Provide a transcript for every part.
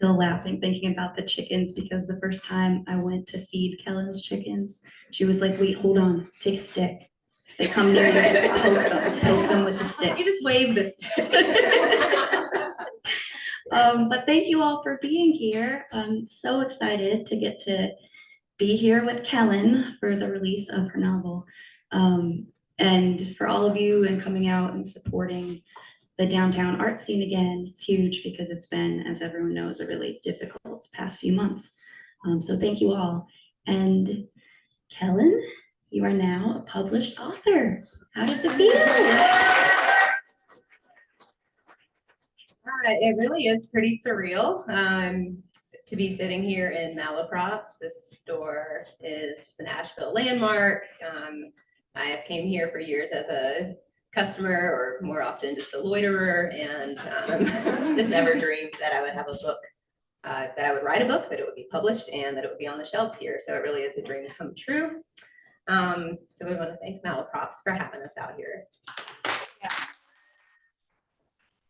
still laughing thinking about the chickens because the first time I went to feed Kellyn's chickens, she was like, wait, hold on, take a stick. If they come near you, poke them with the stick. You just wave the stick. But thank you all for being here. I'm so excited to get to be here with Kellyn for the release of her novel. And for all of you and coming out and supporting the downtown art scene again. It's huge because it's been, as everyone knows, a really difficult past few months. So thank you all. And Kellyn, you are now a published author. How does it feel? It really is pretty surreal to be sitting here in Malaprops. This store is just an Asheville landmark. I have came here for years as a customer, or more often just a loiterer, and just never dreamed that I would have a book, that I would write a book, that it would be published, and that it would be on the shelves here. So it really is a dream come true. So we want to thank Malaprops for having us out here. Yeah.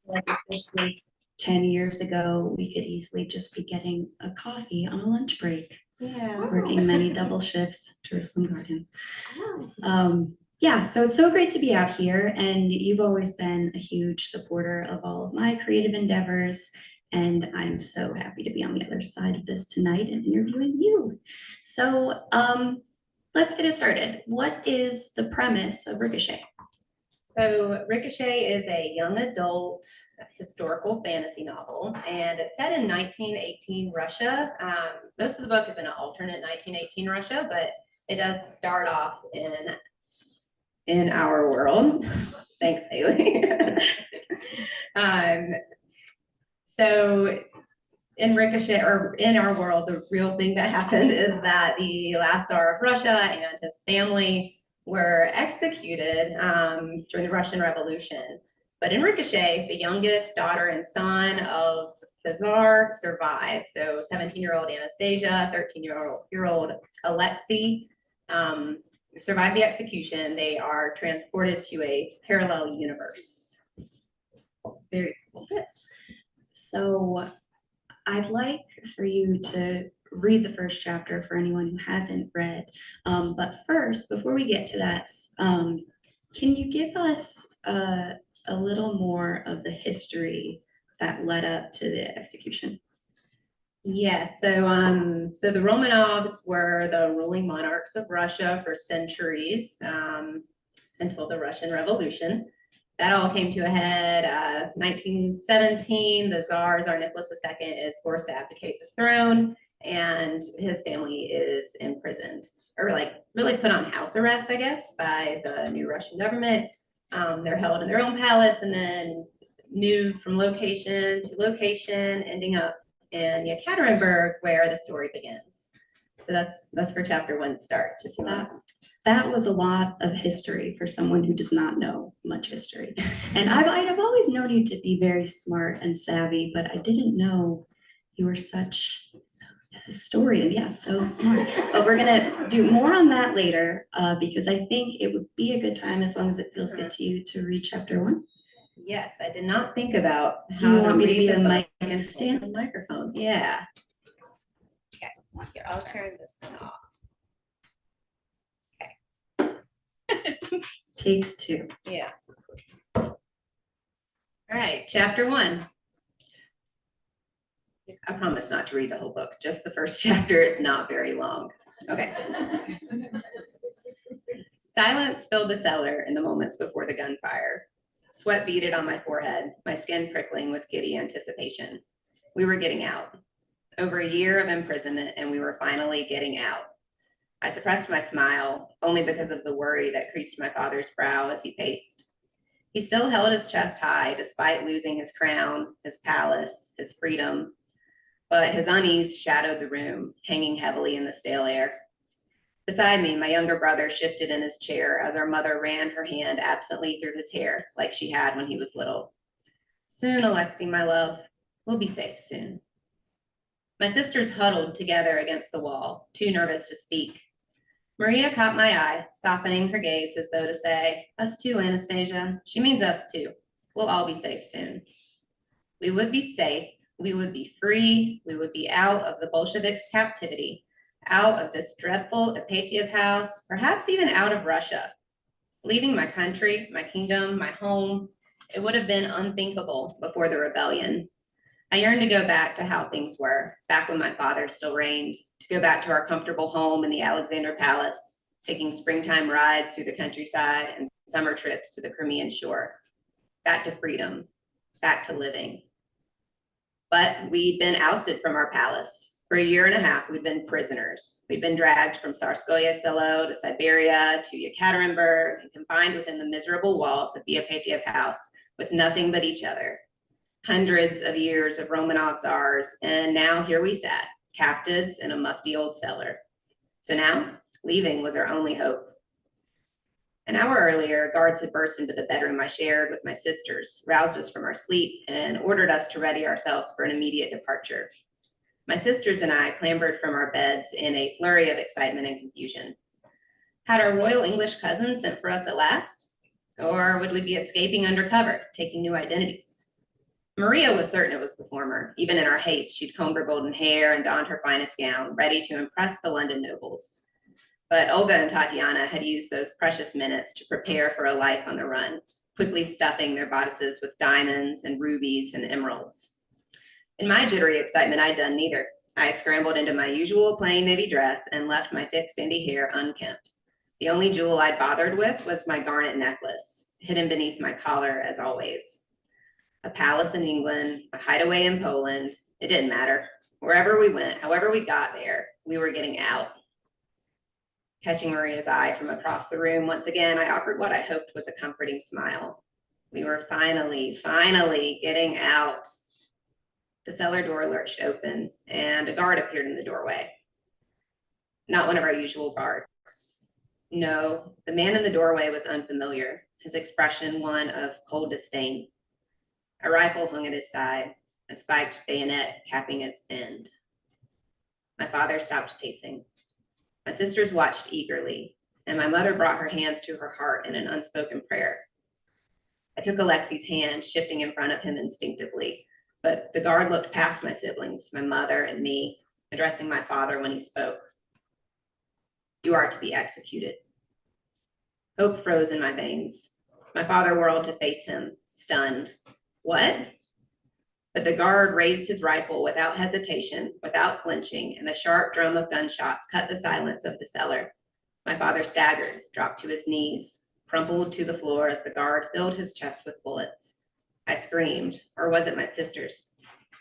Like if this was 10 years ago, we could easily just be getting a coffee on a lunch break. Yeah. Working many double shifts, Jerusalem Garden. Yeah, so it's so great to be out here, and you've always been a huge supporter of all of my creative endeavors, and I'm so happy to be on the other side of this tonight and interviewing you. So let's get it started. What is the premise of Ricochet? So Ricochet is a young adult historical fantasy novel, and it's set in 1918 Russia. Most of the book is in an alternate 1918 Russia, but it does start off in our world. Thanks, Hayley. So in Ricochet, or in our world, the real thing that happened is that the last Tsar of Russia and his family were executed during the Russian Revolution. But in Ricochet, the youngest daughter and son of the Tsar survived. So 17-year-old Anastasia, 13-year-old Alexei survived the execution. They are transported to a parallel universe. Very cool. Yes. So I'd like for you to read the first chapter for anyone who hasn't read. But first, before we get to that, can you give us a little more of the history that led up to the execution? Yeah, so the Romanovs were the ruling monarchs of Russia for centuries, until the Russian Revolution. That all came to a head. 1917, the Tsar Nicholas II is forced to abdicate the throne, and his family is imprisoned, or like really put on house arrest, I guess, by the new Russian government. They're held in their own palace and then moved from location to location, ending up in Yekaterinburg, where the story begins. So that's where chapter 1 starts. Just that was a lot of history for someone who does not know much history. And I've always known you to be very smart and savvy, but I didn't know you were such a historian. Yeah, so smart. But we're gonna do more on that later, because I think it would be a good time, as long as it feels good to you, to read chapter 1. Yes, I did not think about how you want me to be the mic and stand the microphone. Yeah. Okay, here, I'll turn this one off. Okay. Takes 2. Yes. All right, chapter 1. I promise not to read the whole book, just the first chapter. It's not very long. Okay. Silence filled the cellar in the moments before the gunfire. Sweat beaded on my forehead, my skin prickling with giddy anticipation. We were getting out. Over a year of imprisonment, and we were finally getting out. I suppressed my smile, only because of the worry that creased my father's brow as he paced. He still held his chest high, despite losing his crown, his palace, his freedom. But his unease shadowed the room, hanging heavily in the stale air. Beside me, my younger brother shifted in his chair as our mother ran her hand absently through his hair, like she had when he was little. Soon, Alexei, my love, we'll be safe soon. My sisters huddled together against the wall, too nervous to speak. Maria caught my eye, softening her gaze as though to say, us too, Anastasia. She means us too. We'll all be safe soon. We would be safe, We would be free. We would be out of the Bolsheviks' captivity, out of this dreadful Apatiev house, perhaps even out of Russia. Leaving my country, my kingdom, my home, it would have been unthinkable before the rebellion. I yearned to go back to how things were, back when my father still reigned, to go back to our comfortable home in the Alexander Palace, taking springtime rides through the countryside and summer trips to the Crimean shore. Back to freedom, back to living. But we'd been ousted from our palace. For a year and a half, we'd been prisoners. We'd been dragged from Tsarskoye Selo to Siberia to Yekaterinburg and confined within the miserable walls of the Apatiev house with nothing but each other. Hundreds of years of Romanov czars, and now here we sat, captives in a musty old cellar. So now, leaving was our only hope. An hour earlier, guards had burst into the bedroom I shared with my sisters, roused us from our sleep, and ordered us to ready ourselves for an immediate departure. My sisters and I clambered from our beds in a flurry of excitement and confusion. Had our royal English cousin sent for us at last? Or would we be escaping undercover, taking new identities? Maria was certain it was the former. Even in our haste, she'd combed her golden hair and donned her finest gown, ready to impress the London nobles. But Olga and Tatiana had used those precious minutes to prepare for a life on the run, quickly stuffing their bodices with diamonds and rubies and emeralds. In my jittery excitement, I'd done neither. I scrambled into my usual plain navy dress and left my thick sandy hair unkempt. The only jewel I'd bothered with was my garnet necklace, hidden beneath my collar as always. A palace in England, a hideaway in Poland, it didn't matter. Wherever we went, however we got there, we were getting out. Catching Maria's eye from across the room, once again, I offered what I hoped was a comforting smile. We were finally getting out. The cellar door lurched open, and a guard appeared in the doorway. Not one of our usual guards. No, the man in the doorway was unfamiliar, his expression one of cold disdain. A rifle hung at his side, a spiked bayonet capping its end. My father stopped pacing. My sisters watched eagerly, and my mother brought her hands to her heart in an unspoken prayer. I took Alexei's hand, shifting in front of him instinctively, but the guard looked past my siblings, my mother and me, addressing my father when he spoke. You are to be executed. Hope froze in my veins. My father whirled to face him, stunned. What? But the guard raised his rifle without hesitation, without flinching, and the sharp drum of gunshots cut the silence of the cellar. My father staggered, dropped to his knees, crumpled to the floor as the guard filled his chest with bullets. I screamed, or was it my sisters?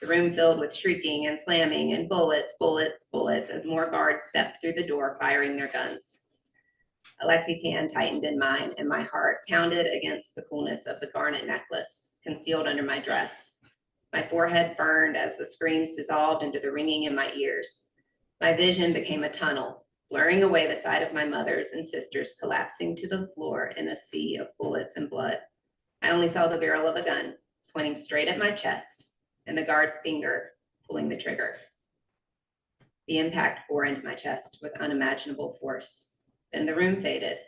The room filled with shrieking and slamming and bullets, bullets, bullets as more guards stepped through the door firing their guns. Alexei's hand tightened in mine, and my heart pounded against the coolness of the garnet necklace concealed under my dress. My forehead burned as the screams dissolved into the ringing in my ears. My vision became a tunnel, blurring away the sight of my mother's and sisters collapsing to the floor in a sea of bullets and blood. I only saw the barrel of a gun pointing straight at my chest and the guard's finger pulling the trigger. The impact bore into my chest with unimaginable force. Then the room faded,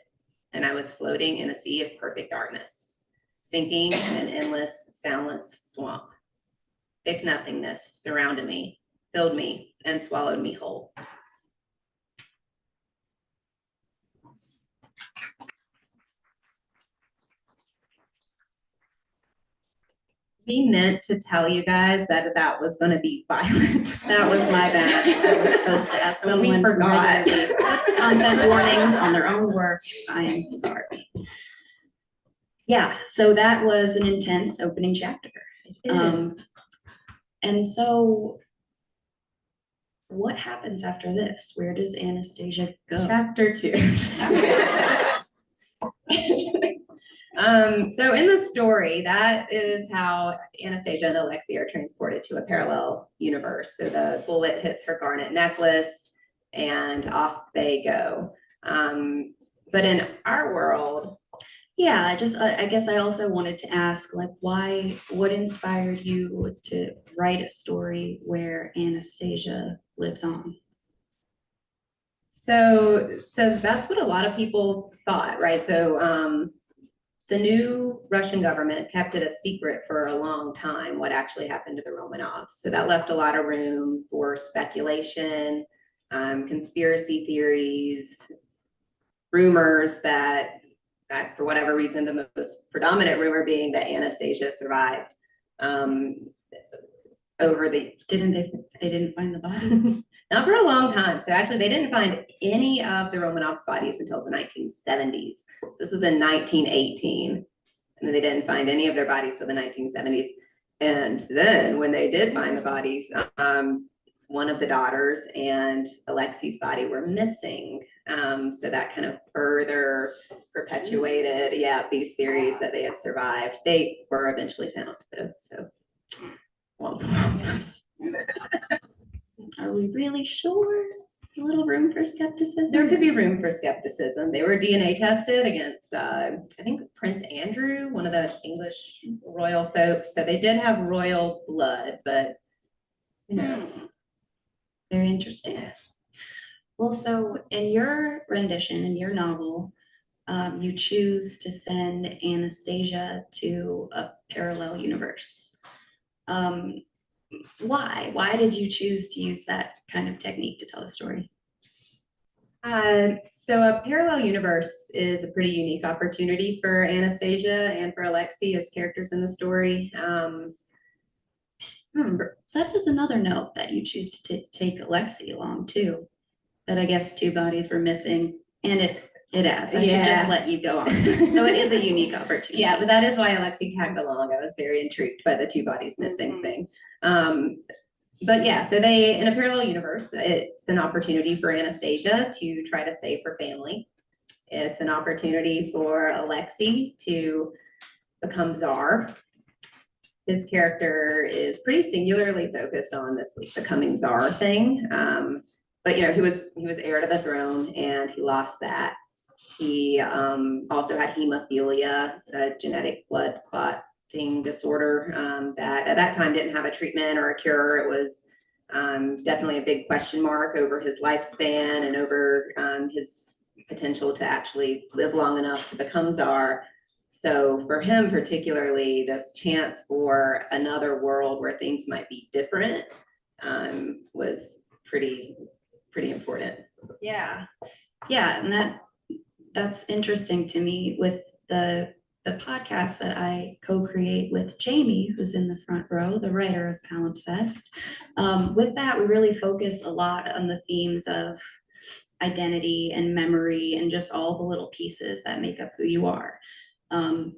and I was floating in a sea of perfect darkness, sinking in an endless, soundless swamp. Thick nothingness surrounded me, filled me, and swallowed me whole. We meant to tell you guys that that was going to be violent. That was my bad. I was supposed to ask And we someone forgot. regularly puts content warnings on their own work. I am sorry. Yeah, so that was an intense opening chapter. And so what happens after this? Where does Anastasia go? Chapter 2. So in the story, that is how Anastasia and Alexei are transported to a parallel universe. So the bullet hits her garnet necklace and off they go. But in our world, Yeah, I guess I also wanted to ask, like, what inspired you to write a story where Anastasia lives on? so that's what a lot of people thought, right? So the new Russian government kept it a secret for a long time what actually happened to the Romanovs. So that left a lot of room for speculation, conspiracy theories, rumors that for whatever reason, the most predominant rumor being that Anastasia survived. Over the They didn't find the bodies? not for a long time. So actually, they didn't find any of the Romanovs' bodies until the 1970s. This was in 1918, and they didn't find any of their bodies till the 1970s. And then when they did find the bodies, one of the daughters and Alexei's body were missing. So that kind of further perpetuated, these theories that they had survived. They were eventually found, though. So, well. Are we really sure? A little room for skepticism? There could be room for skepticism. They were DNA tested against, I think, Prince Andrew, one of the English royal folks. So they did have royal blood, but who knows? Very interesting. Well, so in your rendition, in your novel, you choose to send Anastasia to a parallel universe. Why? Why did you choose to use that kind of technique to tell a story? So a parallel universe is a pretty unique opportunity for Anastasia and for Alexei as characters in the story. That is another note that you choose to take Alexei along too. That I guess two bodies were missing, and it adds. I should just let you go on. So it is a unique opportunity. Yeah, but that is why Alexei tagged along. I was very intrigued by the two bodies missing thing. But yeah, so in a parallel universe, it's an opportunity for Anastasia to try to save her family. It's an opportunity for Alexei to become Tsar. His character is pretty singularly focused on this like becoming Tsar thing. But he was heir to the throne and he lost that. He also had hemophilia, a genetic blood clotting disorder that at that time didn't have a treatment or a cure. It was definitely a big question mark over his lifespan and over his potential to actually live long enough to become Tsar. So for him particularly, this chance for another world where things might be different was pretty important. Yeah, and that's interesting to me with the podcast that I co-create with Jamie, who's in the front row, the writer of Palimpsest. With that, we really focus a lot on the themes of identity and memory and just all the little pieces that make up who you are.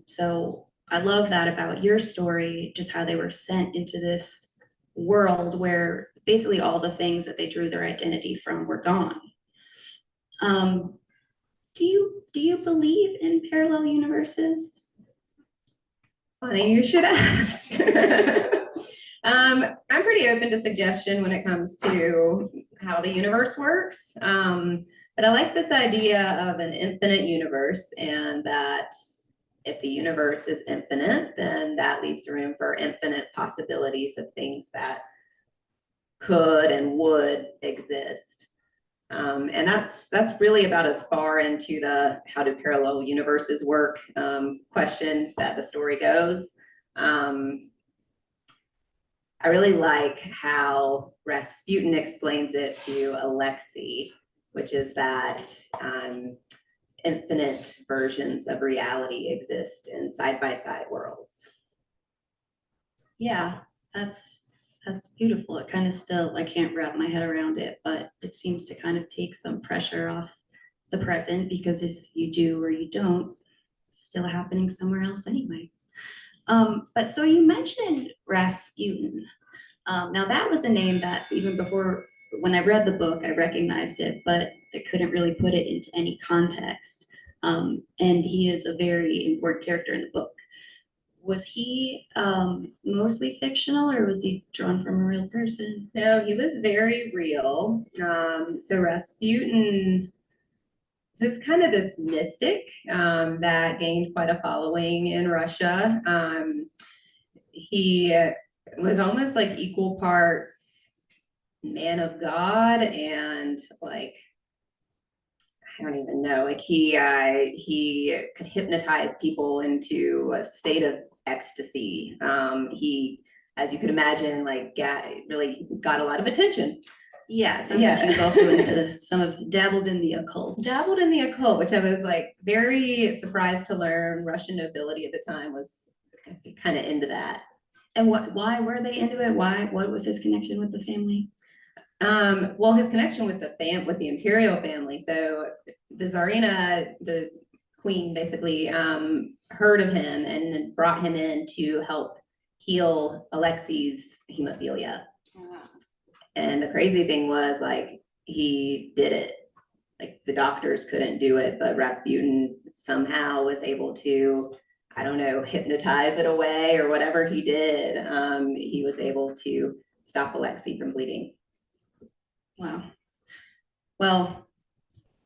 So I love that about your story, just how they were sent into this world where basically all the things that they drew their identity from were gone. Do you believe in parallel universes? Funny you should ask. I'm pretty open to suggestion when it comes to how the universe works. But I like this idea of an infinite universe, and that if the universe is infinite, then that leaves room for infinite possibilities of things that could and would exist. And that's really about as far into the how do parallel universes work question that the story goes. I really like how Rasputin explains it to Alexei, which is that infinite versions of reality exist in side-by-side worlds. Yeah, that's beautiful. It kind of still, I can't wrap my head around it, but it seems to kind of take some pressure off the present, because if you do or you don't, it's still happening somewhere else anyway. But so you mentioned Rasputin. Now that was a name that even before, when I read the book, I recognized it, but I couldn't really put it into any context. And he is a very important character in the book. Was he mostly fictional, or was he drawn from a real person? No, he was very real. So Rasputin was kind of this mystic that gained quite a following in Russia. He was almost like equal parts man of God and like I don't even know, like he could hypnotize people into a state of ecstasy. He, as you could imagine, like really got a lot of attention. Yeah, sounds like he was also into dabbled in the occult. Dabbled in the occult, which I was like very surprised to learn Russian nobility at the time was kind of into that. And why were they into it? What was his connection with the family? Well, his connection with the imperial family. So the Tsarina, the queen, basically heard of him and brought him in to help heal Alexei's hemophilia. And the crazy thing was, like, he did it. Like, the doctors couldn't do it, but Rasputin somehow was able to, I don't know, hypnotize it away or whatever he did. He was able to stop Alexei from bleeding. Wow. Well,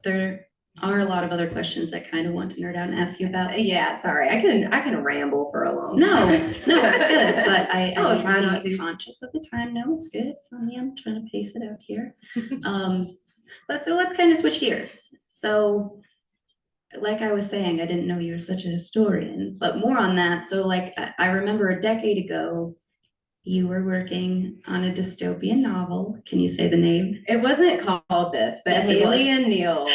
there are a lot of other questions I kind of want to nerd out and ask you about. Yeah, sorry, I can ramble for a long No, time. no, it's good, but I'm try not really to. conscious of the time. No, it's good. It's funny. I'm trying to pace it out here. But so let's kind of switch gears. So, like I was saying, I didn't know you were such a historian, but more on that. So, like, I remember a decade ago, you were working on a dystopian novel. Can you say the name? It wasn't called this, but Yes, it Hayley was. and Neil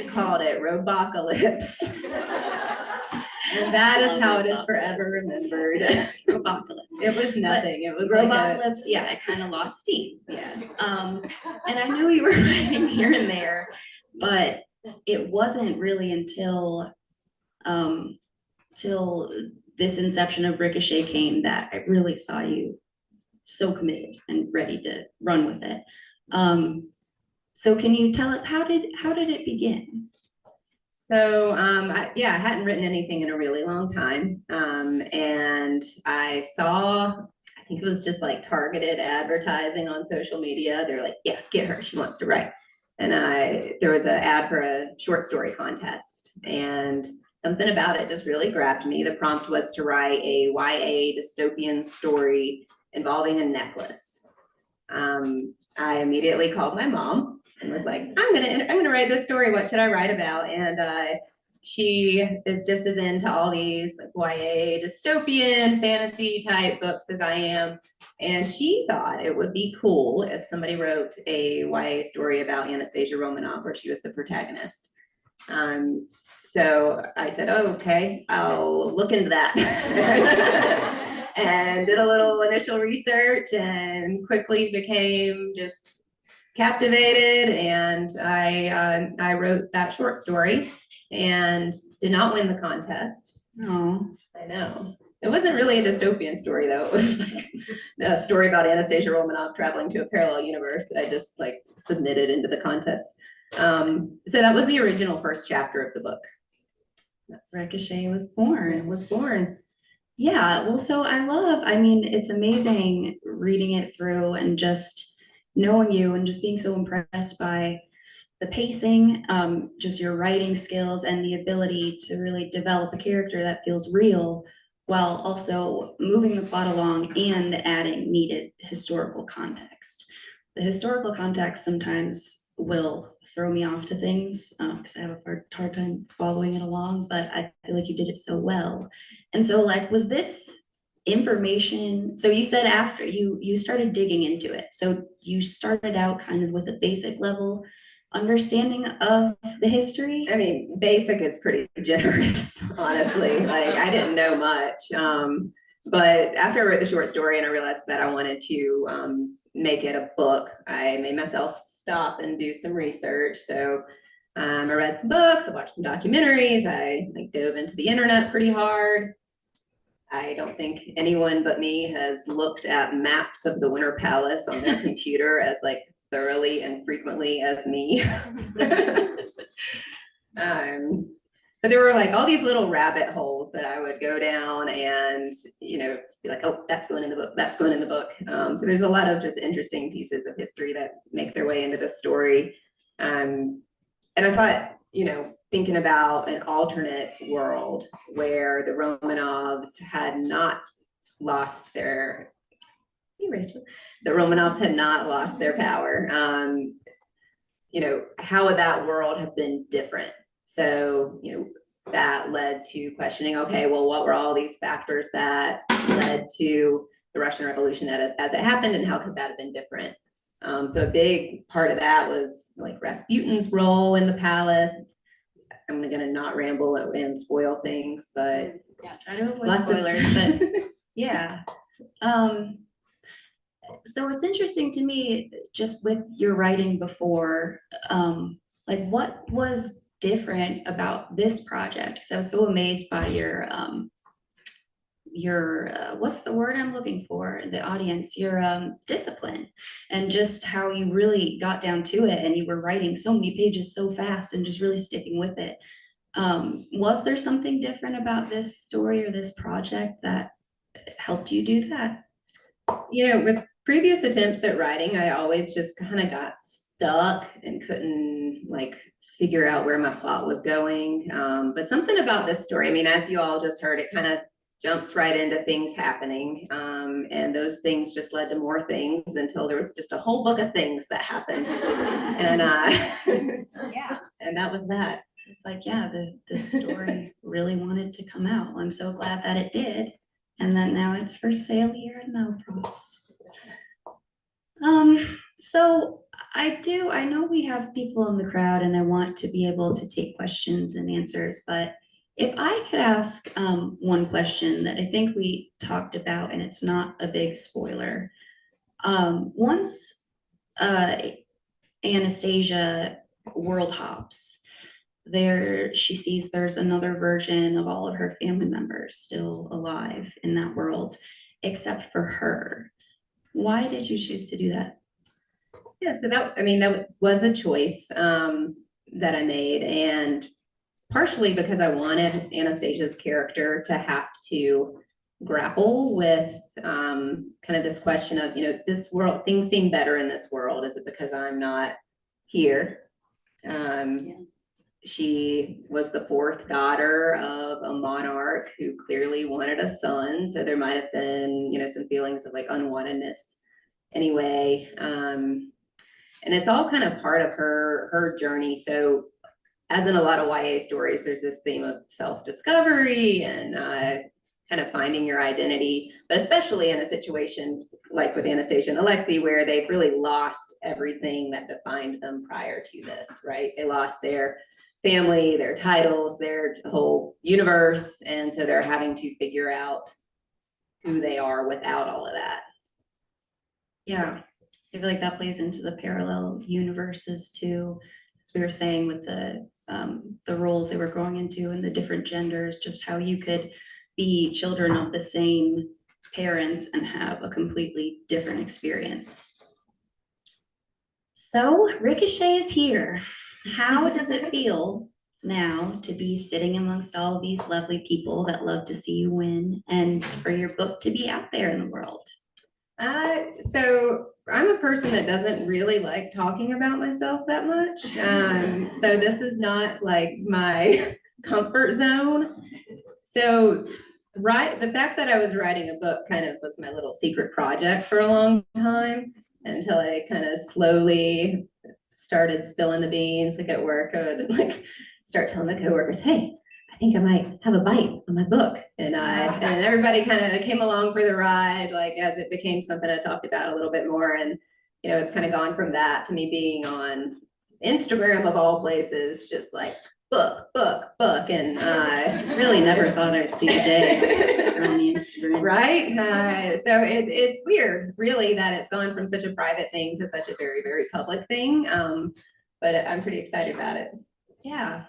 called it Robocalypse. And that is how it is forever remembered. Yes, Robocalypse. It was nothing. It was Robocalypse, yeah, I kind of lost steam. yeah. And I knew you were writing here and there, but it wasn't really until till this inception of Ricochet came that I really saw you so committed and ready to run with it. So can you tell us how did it begin? So I hadn't written anything in a really long time. And I saw, I think it was just like targeted advertising on social media. They're like, yeah, get her, she wants to write. And there was an ad for a short story contest, and something about it just really grabbed me. The prompt was to write a YA dystopian story involving a necklace. I immediately called my mom and was like, I'm gonna write this story. What should I write about? And she is just as into all these like YA dystopian fantasy type books as I am. And she thought it would be cool if somebody wrote a YA story about Anastasia Romanov where she was the protagonist. So I said, oh, okay, I'll look into that. And did a little initial research and quickly became just captivated. And I wrote that short story and did not win the contest. Oh, I know. It wasn't really a dystopian story though. It was like a story about Anastasia Romanov traveling to a parallel universe that I just like submitted into the contest. So that was the original first chapter of the book. Ricochet was born. It was born. Yeah, well, so I mean, it's amazing reading it through and just knowing you and just being so impressed by the pacing, just your writing skills and the ability to really develop a character that feels real while also moving the plot along and adding needed historical context. The historical context sometimes will throw me off to things because I have a hard time following it along, but I feel like you did it so well. And so like, was this information, so you said after you started digging into it, so you started out kind of with a basic level understanding of the history? I mean, basic is pretty generous, honestly. Like I didn't know much. But after I wrote the short story and I realized that I wanted to make it a book, I made myself stop and do some research. So I read some books, I watched some documentaries, I like dove into the internet pretty hard. I don't think anyone but me has looked at maps of the Winter Palace on their computer as like thoroughly and frequently as me. But there were like all these little rabbit holes that I would go down and, you know, be like, oh, that's going in the book, that's going in the book. So there's a lot of just interesting pieces of history that make their way into the story. And I thought, you know, thinking about an alternate world where the Romanovs had not lost their, hey, Rachel, the Romanovs had not lost their power. how would that world have been different? So, that led to questioning, okay, well, what were all these factors that led to the Russian Revolution as it happened, and how could that have been different? So a big part of that was like Rasputin's role in the palace. I'm gonna not ramble and spoil things, but Yeah, try to avoid lots spoilers, of but yeah. So it's interesting to me, just with your writing before, like what was different about this project? Because I was so amazed by your what's the word I'm looking for, the audience, your discipline, and just how you really got down to it, and you were writing so many pages so fast and just really sticking with it. Was there something different about this story or this project that helped you do that? with previous attempts at writing, I always just kind of got stuck and couldn't like figure out where my plot was going. But something about this story, I mean, as you all just heard, it kind of jumps right into things happening. And those things just led to more things until there was just a whole book of things that happened. And Yeah, and that was that. it's like, yeah, the story really wanted to come out. I'm so glad that it did. And then now it's for sale here at Malaprops. So I know we have people in the crowd and I want to be able to take questions and answers, but if I could ask one question that I think we talked about, and it's not a big spoiler. Once Anastasia world hops, she sees there's another version of all of her family members still alive in that world, except for her. Why did you choose to do that? Yeah, so that was a choice that I made, and partially because I wanted Anastasia's character to have to grapple with kind of this question of, this world, things seem better in this world. Is it because I'm not here? She was the fourth daughter of a monarch who clearly wanted a son. So there might have been, some feelings of like unwantedness anyway. And it's all kind of part of her journey. So as in a lot of YA stories, there's this theme of self-discovery and kind of finding your identity, but especially in a situation like with Anastasia and Alexei, where they've really lost everything that defined them prior to this, right? They lost their family, their titles, their whole universe. And so they're having to figure out who they are without all of that. Yeah, I feel like that plays into the parallel universes too, as we were saying with the roles they were growing into and the different genders, just how you could be children of the same parents and have a completely different experience. So Ricochet is here. How does it feel now to be sitting amongst all of these lovely people that love to see you win, and for your book to be out there in the world? So I'm a person that doesn't really like talking about myself that much. So this is not like my comfort zone. So the fact that I was writing a book kind of was my little secret project for a long time, until I kind of slowly started spilling the beans. Like at work, I would like start telling the coworkers, hey, I think I might have a bite on my book. And everybody kind of came along for the ride, like as it became something I talked about a little bit more. And, it's kind of gone from that to me being on Instagram of all places, just like book. And Really never thought I'd see the day on the Instagram. Right? So it's weird, really, that it's gone from such a private thing to such a very, very public thing. But I'm pretty excited about it. Yeah.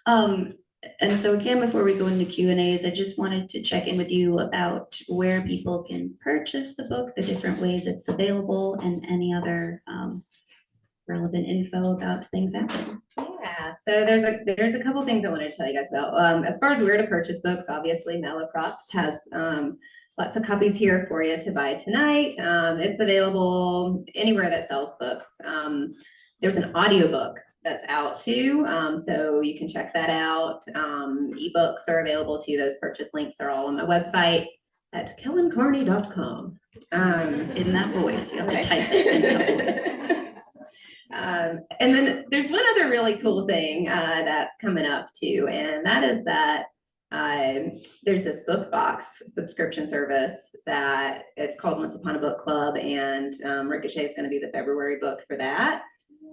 And so again, before we go into Q&As, I just wanted to check in with you about where people can purchase the book, the different ways it's available, and any other relevant info about things happening. Yeah, so there's a couple things I wanted to tell you guys about. As far as where to purchase books, obviously Malaprop has lots of copies here for you to buy tonight. It's available anywhere that sells books. There's an audiobook that's out too, so you can check that out. Ebooks are available too. Those purchase links are all on my website at kellyncarni.com. In that voice, you have to type it in that voice. And then there's one other really cool thing that's coming up too, and that is that there's this book box subscription service that it's called Once Upon a Book Club, and Ricochet is going to be the February book for that.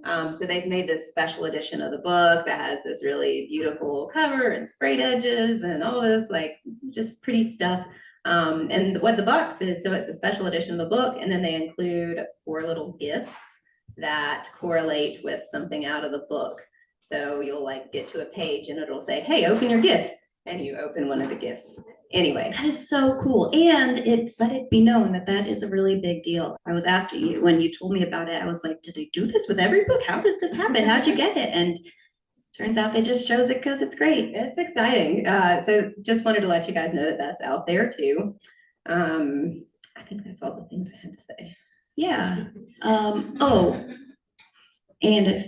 So they've made this special edition of the book that has this really beautiful cover and sprayed edges and all this like just pretty stuff. And what the box is, so it's a special edition of the book, and then they include 4 little gifts that correlate with something out of the book. So you'll like get to a page and it'll say, hey, open your gift. And you open one of the gifts. Anyway. That is so cool. And let it be known that that is a really big deal. I was asking you when you told me about it, I was like, did they do this with every book? How does this happen? How'd you get it? And turns out they just chose it because it's great. It's exciting. So just wanted to let you guys know that that's out there too. I think that's all the things I had to say. Yeah. Oh, and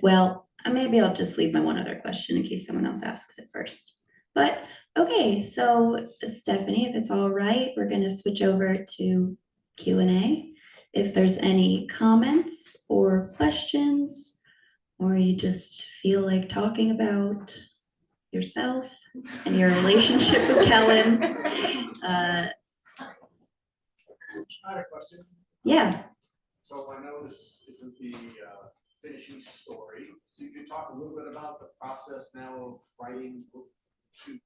maybe I'll just leave my one other question in case someone else asks it first. But okay, so Stephanie, if it's all right, we're going to switch over to Q&A. If there's any comments or questions, or you just feel like talking about yourself and your relationship with Kellyn. I had a question. Yeah. So I know this isn't the finishing story, so you could talk a little bit about the process now of writing book 2.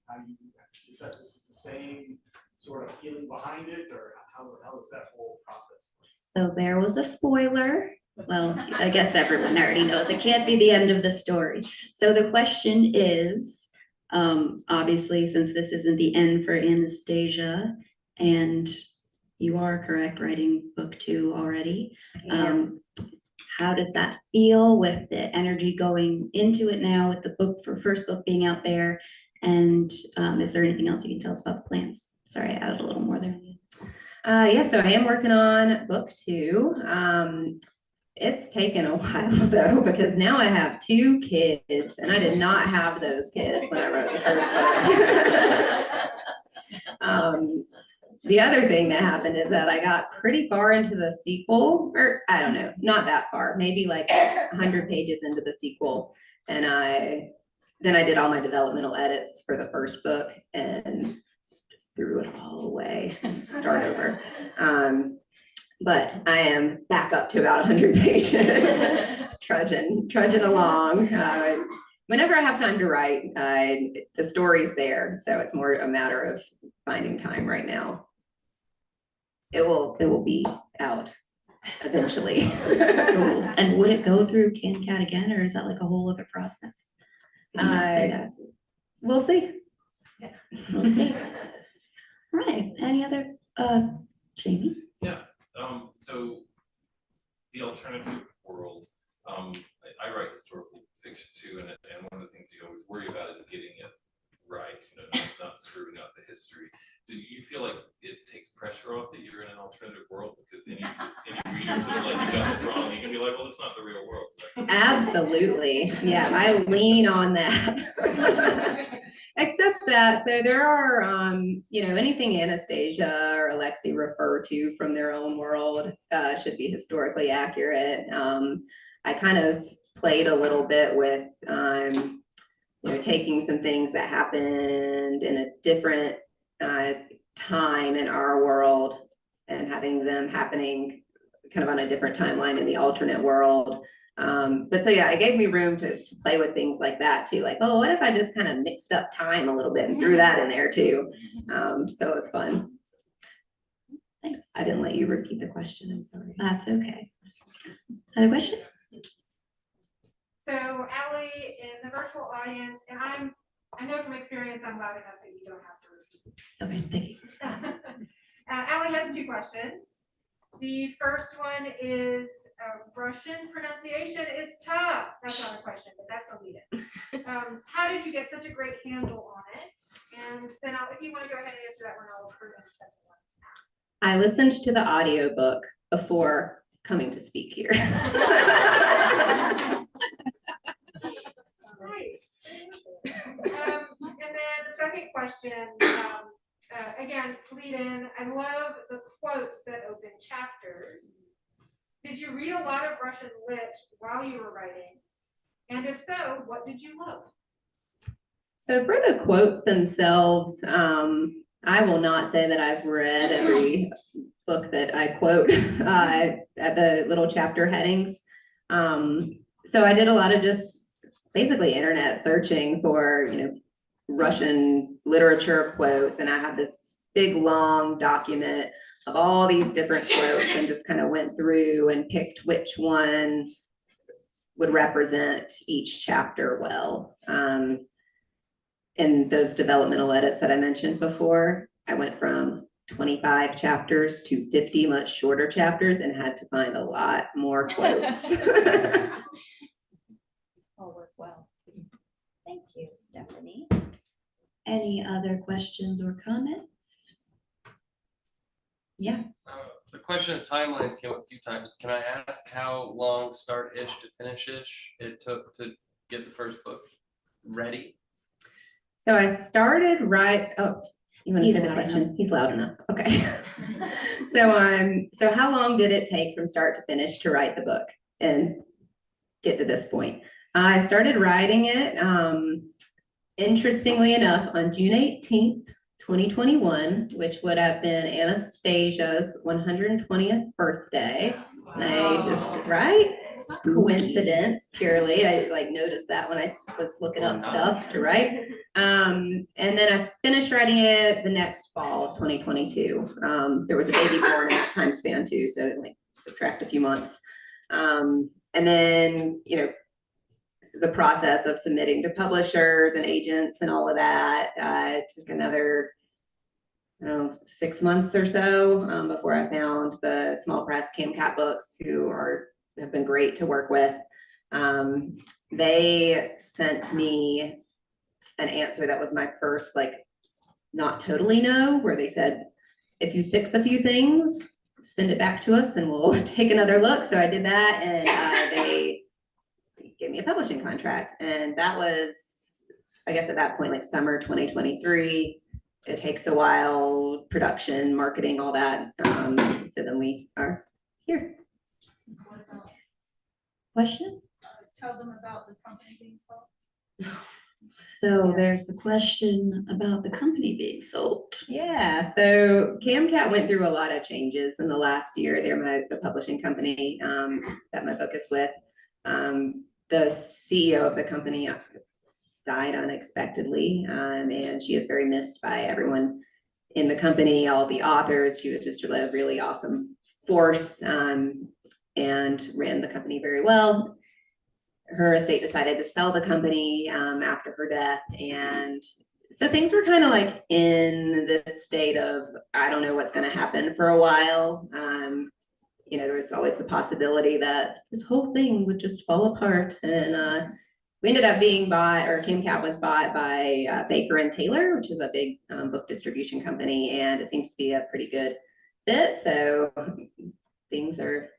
How you do that? Is this the same sort of feeling behind it, or how is that whole process? So there was a spoiler. Well, I guess everyone already knows it can't be the end of the story. So the question is, obviously, since this isn't the end for Anastasia, and you are correct, writing book 2 already. How does that feel with the energy going into it now with the first book being out there? And is there anything else you can tell us about the plans? Sorry, I added a little more there. Yeah, so I am working on book 2. It's taken a while though, because now I have 2 kids, and I did not have those kids when I wrote the first book. The other thing that happened is that I got pretty far into the sequel, or I don't know, not that far, maybe like 100 pages into the sequel. And then I did all my developmental edits for the first book and just threw it all away and start over. But I am back up to about 100 pages, trudging along. Whenever I have time to write, the story's there. So it's more a matter of finding time right now. It will be out eventually. And would it go through CanCat again, or is that like a whole other process? Did you not say that? We'll see. Yeah. We'll see. All right. Any other? Jamie? Yeah. So the alternative world. I write historical fiction too, and one of the things you always worry about is getting it right, not screwing up the history. Do you feel like it takes pressure off that you're in an alternative world? Because any readers that are like, you got this wrong, you can be like, well, it's not the real world. So. Absolutely. Yeah, I lean on that. Except that, so there are, anything Anastasia or Alexei refer to from their own world should be historically accurate. I kind of played a little bit with, taking some things that happened in a different time in our world and having them happening kind of on a different timeline in the alternate world. But so yeah, it gave me room to play with things like that too. Like, oh, what if I just kind of mixed up time a little bit and threw that in there too? So it was fun. Thanks. I didn't let you repeat the question. I'm sorry. That's okay. Other question? So Allie in the virtual audience, and I know from experience I'm loud enough that you don't have to repeat. Okay, thank you. Allie has 2 questions. The first one is Russian pronunciation is tough. That's not a question, but that's the lead-in. How did you get such a great handle on it? And then if you want to go ahead and answer that one, I'll approve the second one. I listened to the audiobook before coming to speak here. Nice. And then the second question, again, lead in. I love the quotes that open chapters. Did you read a lot of Russian lit while you were writing? And if so, what did you love? So for the quotes themselves, I will not say that I've read every book that I quote at the little chapter headings. So I did a lot of just basically internet searching for, Russian literature quotes, and I have this big long document of all these different quotes and just kind of went through and picked which one would represent each chapter well. In those developmental edits that I mentioned before, I went from 25 chapters to 50 much shorter chapters and had to find a lot more quotes. All work well. Thank you, Stephanie. Any other questions or comments? Yeah. The question of timelines came up a few times. Can I ask how long start-ish to finish-ish it took to get the first book ready? So I started you want to He's say the loud question? enough. He's loud enough. Okay. So how long did it take from start to finish to write the book and get to this point? I started writing it, interestingly enough, on June 18th, 2021, which would have been Anastasia's 120th birthday. And I just, right? Coincidence purely. I noticed that when I was looking up stuff to write. And then I finished writing it the next fall of 2022. There was a baby born in that time span too, so subtract a few months. And then, the process of submitting to publishers and agents and all of that took another 6 months or so before I found the small press CamCat Books, who have been great to work with. They sent me an answer that was my first not totally no, where they said, if you fix a few things, send it back to us and we'll take another look. So I did that, and they gave me a publishing contract, and that was, I guess at that point, summer 2023. It takes a while, production, marketing, all that. So then we are here. What about, Question? tell them about the company being sold? So there's a question about the company being sold. Yeah, so CamCat went through a lot of changes in the last year. They're the publishing company that my book is with. The CEO of the company died unexpectedly, and she is very missed by everyone in the company, all the authors. She was just a really awesome force, and ran the company very well. Her estate decided to sell the company after her death, and so things were kind of in this state of, I don't know what's going to happen for a while. There was always the possibility that this whole thing would just fall apart, and we ended up being bought, or CamCat was bought by Baker and Taylor, which is a big book distribution company, and it seems to be a pretty good fit. So things are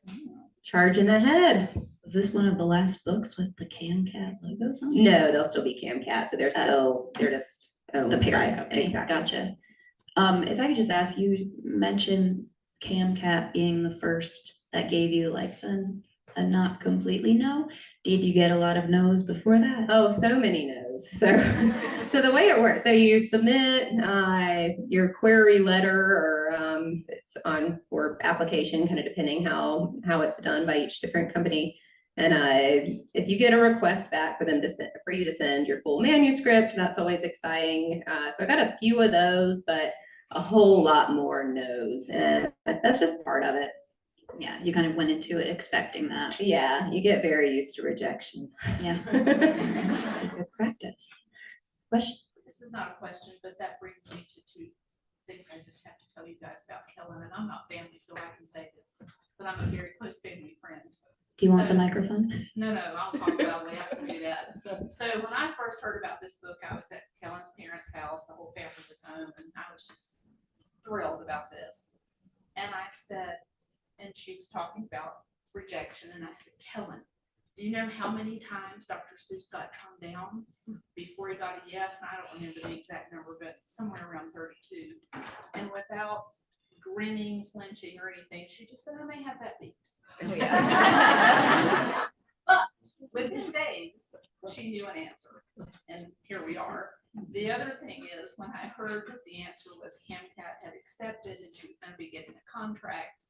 charging ahead. Was this one of the last books with the CamCat logos on it? No, they'll still be CamCat, so they're just owned The by- parent company. Exactly. Gotcha. If I could just ask, you mentioned CamCat being the first that gave you a not completely no. Did you get a lot of no's before that? Oh, so many no's. So the way it works, so you submit your query letter, or it's on for application, kind of depending how it's done by each different company. And if you get a request back for them to send, for you to send your full manuscript, that's always exciting. So I got a few of those, but a whole lot more no's, and that's just part of it. Yeah, you kind of went into it expecting that. Yeah, you get very used to rejection. Yeah. Good practice. Question? This is not a question, but that brings me to two things I just have to tell you guys about Kellyn, and I'm not family, so I can say this, but I'm a very close family friend. Do you want the So- microphone? No, I'll talk loudly, I can do that. So when I first heard about this book, I was at Kellyn's parents' house, the whole family was home, and I was just thrilled about this. And I said, and she was talking about rejection, and I said, Kellyn, do you know how many times Dr. Seuss got turned down before he got a yes? And I don't remember the exact number, but somewhere around 32. And without grinning, flinching or anything. She just said, I may have that beat. But within days, she knew an answer, and here we are. The other thing is, when I heard that the answer was CamCat had accepted and she was gonna be getting a contract,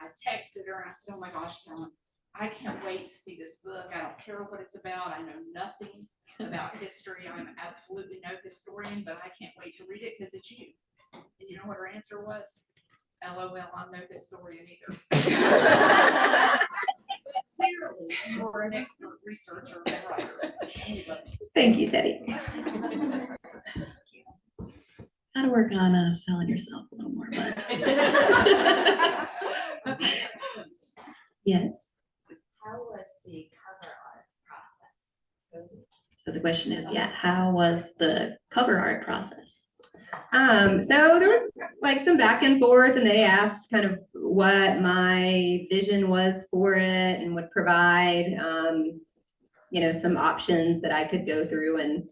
I texted her and I said, oh my gosh, Kellyn, I can't wait to see this book. I don't care what it's about. I know nothing about history. I'm absolutely no historian, but I can't wait to read it because it's you. And you know what her answer was? LOL, I'm no historian either. Clearly, you're an expert researcher and writer. And you love me. Thank you, Teddy. Gotta work on selling yourself a little more, but yes. How was the cover art process? So the question is, yeah, how was the cover art process? So there was like some back and forth, and they asked kind of what my vision was for it and would provide, you know, some options that I could go through and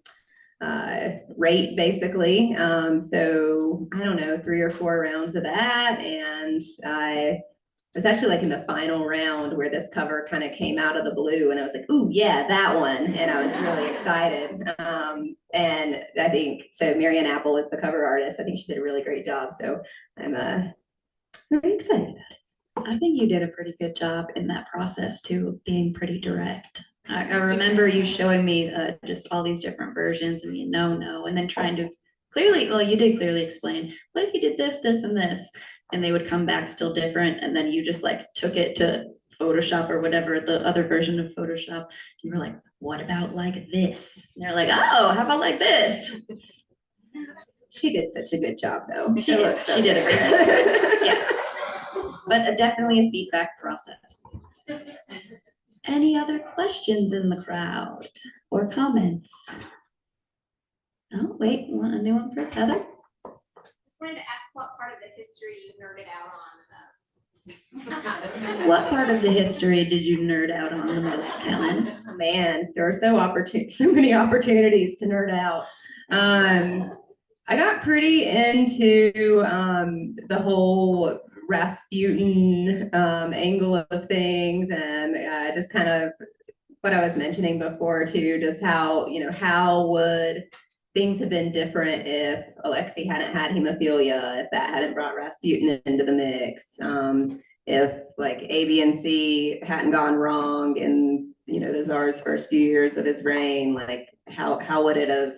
rate basically. So I don't know, 3 or 4 rounds of that. And I was actually like in the final round where this cover kind of came out of the blue and I was like, ooh, yeah, that one. And I was really excited. And I think, so Marianne Apple is the cover artist. I think she did a really great job. So I'm very excited about it. I think you did a pretty good job in that process too, of being pretty direct. I remember you showing me just all these different versions and no, and then trying to clearly, well, you did clearly explain, what if you did this, this, and this? And they would come back still different. And then you just like took it to Photoshop or whatever, the other version of Photoshop. You were like, what about like this? And they're like, oh, how about like this? She did such a good job though. She did a great job. Yes. But definitely a feedback process. Any other questions in the crowd or comments? Oh, wait, you want a new one first, Heather? I wanted to ask what part of the history you nerded out on the most. What part of the history did you nerd out on the most, Kellyn? Man, there are so many opportunities to nerd out. I got pretty into the whole Rasputin angle of things, and just kind of what I was mentioning before too, just how, you know, how would things have been different if Alexei hadn't had hemophilia, if that hadn't brought Rasputin into the mix, if like A, B, and C hadn't gone wrong in, you know, the Tsar's first few years of his reign, like how would it have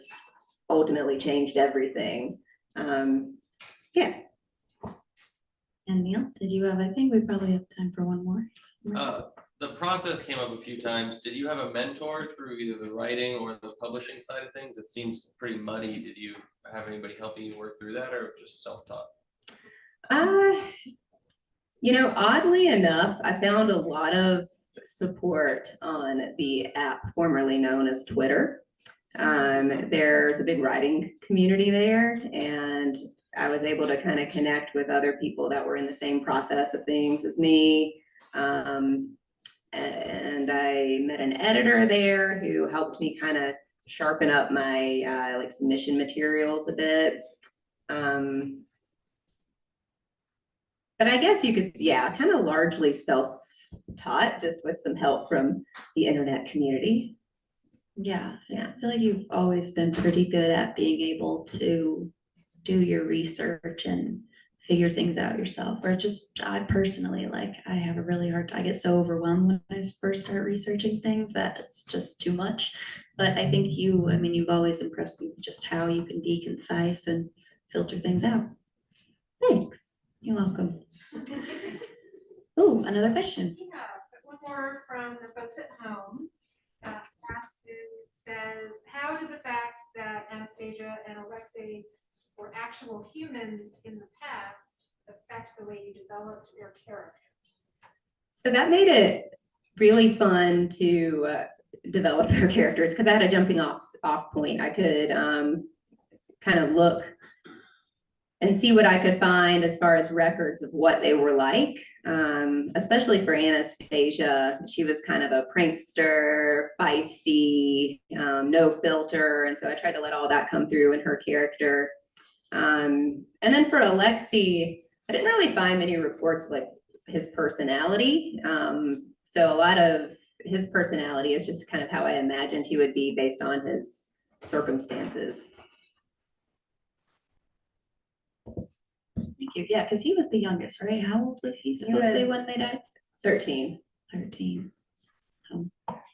ultimately changed everything? Yeah. And Neil, did you have, I think we probably have time for one more. The process came up a few times. Did you have a mentor through either the writing or the publishing side of things? It seems pretty muddy. Did you have anybody helping you work through that, or just self-taught? You know, oddly enough, I found a lot of support on the app formerly known as Twitter. There's a big writing community there, and I was able to kind of connect with other people that were in the same process of things as me. And I met an editor there who helped me kind of sharpen up my like submission materials a bit. But I guess you could, yeah, kind of largely self-taught, just with some help from the internet community. Yeah, I feel like you've always been pretty good at being able to do your research and figure things out yourself. Or just, I personally, like, I have a really hard time. I get so overwhelmed when I first start researching things that it's just too much. But I think you, I mean, you've always impressed me with just how you can be concise and filter things out. Thanks. You're welcome. Oh, another question. Yeah, one more from the folks at home. Says, how did the fact that Anastasia and Alexei were actual humans in the past affect the way you developed your characters? So that made it really fun to develop their characters, because I had a jumping off point. I could kind of look and see what I could find as far as records of what they were like, especially for Anastasia. She was kind of a prankster, feisty, no filter. And so I tried to let all that come through in her character. And then for Alexei, I didn't really find many reports of like his personality. So a lot of his personality is just kind of how I imagined he would be based on his circumstances. Thank you. Yeah, because he was the youngest, right? How old was he supposedly was- when they died? 13. 13. Oh.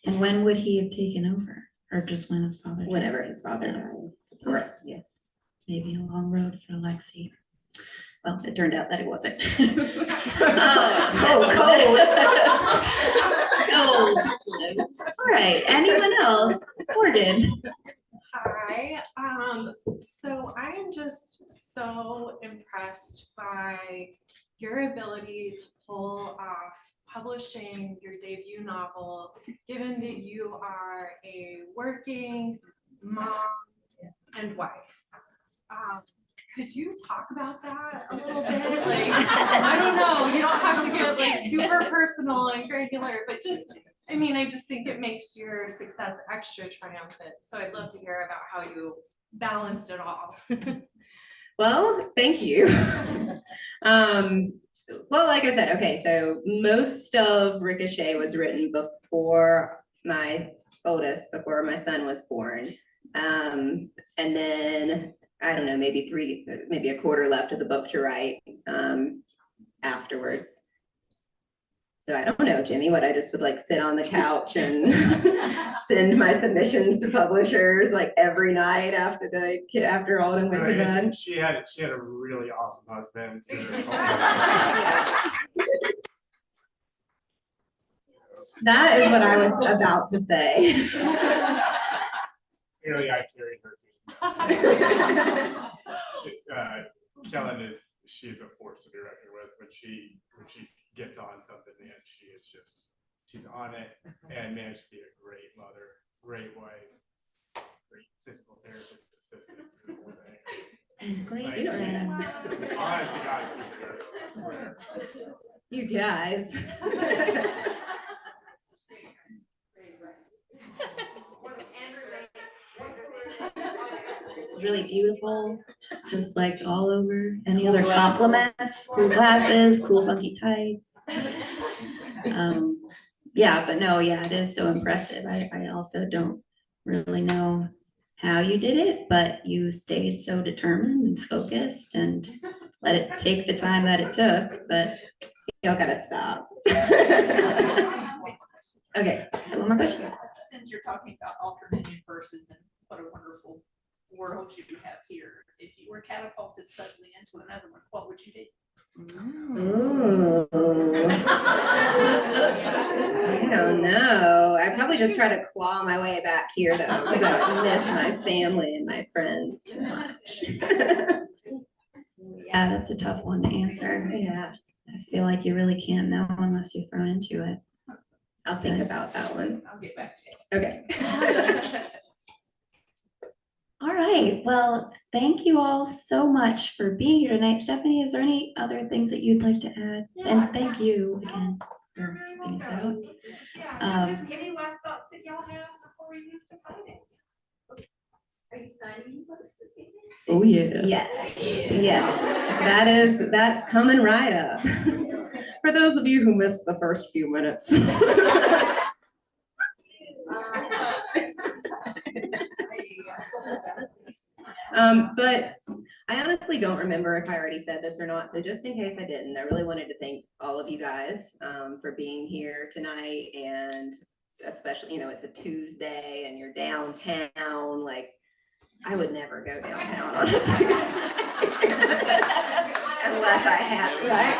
And when would he have taken over? Or just when his father died? Whenever his father died. Right, yeah. Maybe a long road for Alexei. Well, it turned out that it wasn't. Cold. All right, anyone else? Morgan. Hi, so I am just so impressed by your ability to pull off publishing your debut novel, given that you are a working mom and wife. Could you talk about that a little bit? Like, I don't know, you don't have to get like super personal and granular, but just, I mean, I just think it makes your success extra triumphant. So I'd love to hear about how you balanced it all. Well, thank you. Well, like I said, okay, so most of Ricochet was written before my oldest, before my son was born. And then, I don't know, maybe a quarter left of the book to write afterwards. So I don't know, Jimmy, what I just would like sit on the couch and send my submissions to publishers like every night after Alden went to bed. She had a really awesome husband. That is what I was about to say. Really, I carried her through. Kellyn she's a force to be reckoned with when she gets on something, man. She's on it and managed to be a great mother, great wife, great physical therapist assistant. Great Like, friend. honest to God, super, I swear. You guys. Really beautiful, just like all over. Any other compliments? Cool glasses, cool funky tights. Yeah, but no, yeah, it is so impressive. I also don't really know how you did it, but you stayed so determined and focused and let it take the time that it took, but Y'all gotta stop. Okay, one more question. Since you're talking about alternate universes and what a wonderful world you have here, if you were catapulted suddenly into another one, what would you do? Ooh. I don't know. I probably just try to claw my way back here though, because I miss my family and my friends too much. Yeah, that's a tough one to answer. Yeah, I feel like you really can't know unless you're thrown into it. I'll think about that one. I'll get back to you. Okay. All right, well, thank you all so much for being here tonight. Stephanie, is there any other things that you'd like to add? And thank you again for bringing us out. Yeah, just any last thoughts that y'all have before we move to signing? Are you signing books this evening? Oh, yeah. Yes, yes, that's coming right up. For those of you who missed the first few minutes. But I honestly don't remember if I already said this or not, so just in case I didn't, I really wanted to thank all of you guys for being here tonight, and especially, you know, it's a Tuesday and you're downtown, like, I would never go downtown on a Tuesday. Unless I had, right?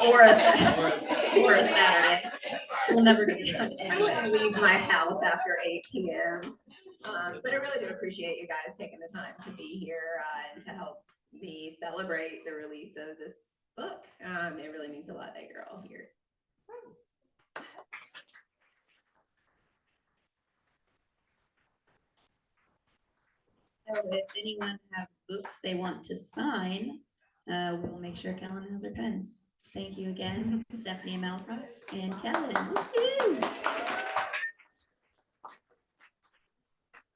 Or a Saturday. We'll never get done. I wouldn't leave my house after 8 p.m. But I really do appreciate you guys taking the time to be here and to help me celebrate the release of this book. It really means a lot that you're all here. So if anyone has books they want to sign, we'll make sure Kellyn has her pens. Thank you again, Stephanie and Malaprop and Kellyn. Woo-hoo.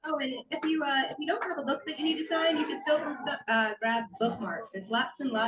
Oh, and if you don't have a book that you need to sign, you should still grab bookmarks. There's lots and lots